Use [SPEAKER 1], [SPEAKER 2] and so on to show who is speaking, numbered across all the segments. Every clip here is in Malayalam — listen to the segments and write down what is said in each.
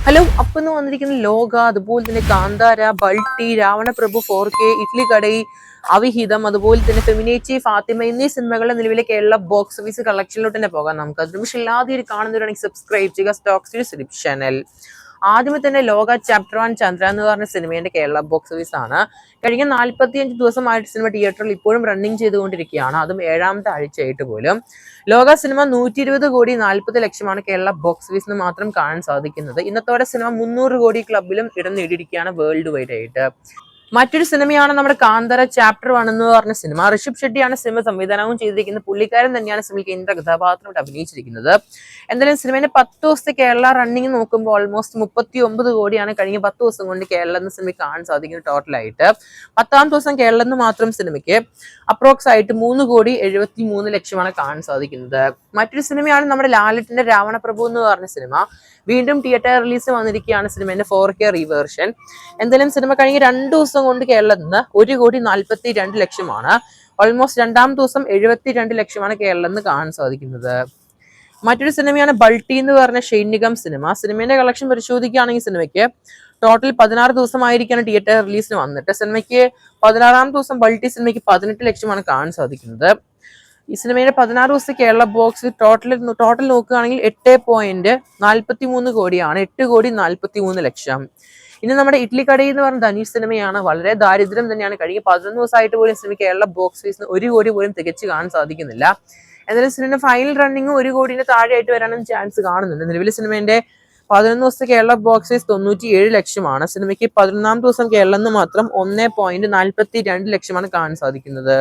[SPEAKER 1] ഹലോ അപ്പൊന്ന് വന്നിരിക്കുന്ന ലോക, അതുപോലെ തന്നെ കാന്താര, ബൾട്ടി, രാവണപ്രഭു, 4K, ഇഡ്ലി കടൈ, അവിഹിതം, അതുപോലെ തന്നെ ഫെമിനേച്ചി, ഫാത്തിമ എന്നീ സിനിമകളുടെ നിലവിലെ കേരള ബോക്സ് ഓഫീസ് കളക്ഷനിലോട്ട് തന്നെ പോകാം നമുക്ക്. അതിന് പക്ഷേ എല്ലാവരും കാണുന്നവരാണെങ്കിൽ സബ്സ്ക്രൈബ് ചെയ്യുക സ്റ്റോക്ക് സീരീസ് ചാനൽ. ആദ്യമേ തന്നെ ലോക ചാപ്റ്റർ 1 ചന്ദ്ര എന്ന് പറഞ്ഞ സിനിമയുടെ കേരള ബോക്സ് ഓഫീസ് ആണ്. കഴിഞ്ഞ 45 ദിവസമായിട്ട് സിനിമ തിയേറ്ററിൽ ഇപ്പോഴും റണ്ണിങ് ചെയ്തുകൊണ്ടിരിക്കുകയാണ്. അതും 7ാമത്തെ ആഴ്ചയായിട്ട് പോലും. ലോക സിനിമ 120 കോടി 40 ലക്ഷമാണ് കേരള ബോക്സ് ഓഫീസിന് മാത്രം കാണാൻ സാധിക്കുന്നത്. ഇന്നത്തോടെ സിനിമ 300 കോടി ക്ലബിലും ഇടം നേടിയിരിക്കുകയാണ് വേൾഡ് വൈഡ് ആയിട്ട്. മറ്റൊരു സിനിമയാണ് നമ്മുടെ കാന്താര ചാപ്റ്റർ 1 എന്ന് പറഞ്ഞ സിനിമ. ഋഷഭ് ഷെട്ടിയാണ് സിനിമ സംവിധാനവും ചെയ്തിരിക്കുന്നത്. പുള്ളിക്കാരൻ തന്നെയാണ് സിനിമയിൽ കേന്ദ്ര കഥാപാത്രമായിട്ട് അഭിനയിച്ചിരിക്കുന്നത്. എന്തായാലും സിനിമയുടെ 10 ദിവസത്തെ കേരള റണ്ണിങ് നോക്കുമ്പോൾ ഓൾമോസ്റ്റ് 39 കോടിയാണ് കഴിഞ്ഞ 10 ദിവസം കൊണ്ട് കേരളം എന്ന സിനിമയ്ക്ക് കാണാൻ സാധിക്കുന്നത് ടോട്ടലായിട്ട്. 10ാം ദിവസം കേരളം എന്ന് മാത്രം സിനിമയ്ക്ക് അപ്രോക്സ് ആയിട്ട് 3 കോടി 73 ലക്ഷമാണ് കാണാൻ സാധിക്കുന്നത്. മറ്റൊരു സിനിമയാണ് നമ്മുടെ ലാലറ്റിന്റെ രാവണപ്രഭു എന്ന് പറഞ്ഞ സിനിമ. വീണ്ടും തിയേറ്റർ റിലീസ് വന്നിരിക്കുകയാണ് സിനിമയുടെ 4K റിവേർഷൻ. എന്തായാലും സിനിമ കഴിഞ്ഞ 2 ദിവസം കൊണ്ട് കേരളത്തിൽ നിന്ന് 1 കോടി 42 ലക്ഷമാണ്. ഓൾമോസ്റ്റ് 2ാം ദിവസം 72 ലക്ഷമാണ് കേരളത്തിൽ നിന്ന് കാണാൻ സാധിക്കുന്നത്. മറ്റൊരു സിനിമയാണ് ബൾട്ടി എന്ന് പറഞ്ഞ ഷെയ്ൻ നിഗം സിനിമ. സിനിമയുടെ കളക്ഷൻ പരിശോധിക്കുകയാണെങ്കിൽ സിനിമയ്ക്ക് ടോട്ടൽ 16 ദിവസമായിരിക്കാണ് തിയേറ്റർ റിലീസിന് വന്നിട്ട്. സിനിമയ്ക്ക് 16ാം ദിവസം ബൾട്ടി സിനിമയ്ക്ക് 18 ലക്ഷമാണ് കാണാൻ സാധിക്കുന്നത്. ഈ സിനിമയുടെ 16 ദിവസത്തെ കേരള ബോക്സ് ടോട്ടൽ നോക്കുകയാണെങ്കിൽ 8.43 കോടിയാണ്. 8 കോടി 43 ലക്ഷം. ഇനി നമ്മുടെ ഇഡ്ലി കടൈ എന്ന് പറഞ്ഞ ധനീഷ് സിനിമയാണ്. വളരെ ദാരിദ്ര്യം തന്നെയാണ്. കഴിഞ്ഞ 11 ദിവസമായിട്ട് പോലും സിനിമ കേരള ബോക്സ് ഓഫീസിന് 1 കോടി പോലും തികച്ച് കാണാൻ സാധിക്കുന്നില്ല. എന്നാലും സിനിമ ഫൈനൽ റണ്ണിങ് 1 കോടിന് താഴെയായിട്ട് വരാനും ചാൻസ് കാണുന്നുണ്ട്. നിലവിൽ സിനിമയുടെ 11 ദിവസത്തെ കേരള ബോക്സ് ഓഫീസ് 97 ലക്ഷമാണ്. സിനിമയ്ക്ക് 11ാം ദിവസം കേരളം എന്ന് മാത്രം 1.42 ലക്ഷമാണ് കാണാൻ സാധിക്കുന്നത്.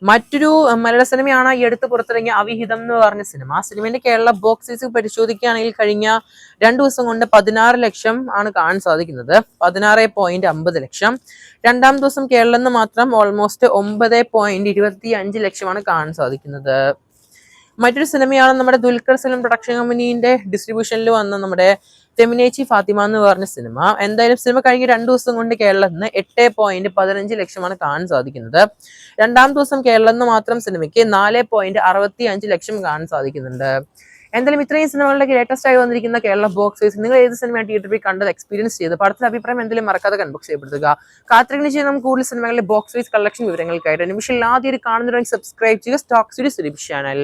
[SPEAKER 1] മറ്റൊരു മലയാള സിനിമയാണ് ഈ അടുത്ത് പുറത്തിറങ്ങിയ അവിഹിതം എന്ന് പറഞ്ഞ സിനിമ. സിനിമയുടെ കേരള ബോക്സ് ഓഫീസ് പരിശോധിക്കുകയാണെങ്കിൽ കഴിഞ്ഞ 2 ദിവസം കൊണ്ട് 16 ലക്ഷം ആണ് കാണാൻ സാധിക്കുന്നത്. 16.50 ലക്ഷം. 2ാം ദിവസം കേരളം എന്ന് മാത്രം ഓൾമോസ്റ്റ് 9.25 ലക്ഷമാണ് കാണാൻ സാധിക്കുന്നത്. മറ്റൊരു സിനിമയാണ് നമ്മുടെ ദുൽഖർ സൽമാൻ പ്രൊഡക്ഷൻ കമ്പനീന്റെ ഡിസ്ട്രിബ്യൂഷനിൽ വന്ന നമ്മുടെ ഫെമിനേച്ചി ഫാത്തിമ എന്ന് പറഞ്ഞ സിനിമ. എന്തായാലും സിനിമ കഴിഞ്ഞ 2 ദിവസം കൊണ്ട് കേരളത്തിൽ നിന്ന് 8.15 ലക്ഷമാണ് കാണാൻ സാധിക്കുന്നത്. 2ാം ദിവസം കേരളത്തിൽ നിന്ന് മാത്രം സിനിമയ്ക്ക് 4.65 ലക്ഷം കാണാൻ സാധിക്കുന്നുണ്ട്. എന്തായാലും ഇത്രയും സിനിമകളുടെ ലേറ്റസ്റ്റ് ആയി വന്നിരിക്കുന്ന കേരള ബോക്സ് ഓഫീസ് നിങ്ങൾ ഏത് സിനിമയാണ് തിയേറ്ററിൽ കണ്ടത്, എക്സ്പീരിയൻസ് ചെയ്ത് പടത്തിന്റെ അഭിപ്രായം എന്തെങ്കിലും മറക്കാതെ കൺബോക്സ് ചെയ്യപ്പെടുത്തുക. കാത്തിരിക്കുന്ന ചെയ്ത് നമുക്ക് കൂടുതൽ സിനിമകളിലെ ബോക്സ് ഓഫീസ് കളക്ഷൻ വിവരങ്ങൾക്കായിട്ട് നിമിഷം ആദ്യം കാണുന്നവരെങ്കിൽ സബ്സ്ക്രൈബ് ചെയ്യുക സ്റ്റോക്ക് സീരീസ് ചാനൽ.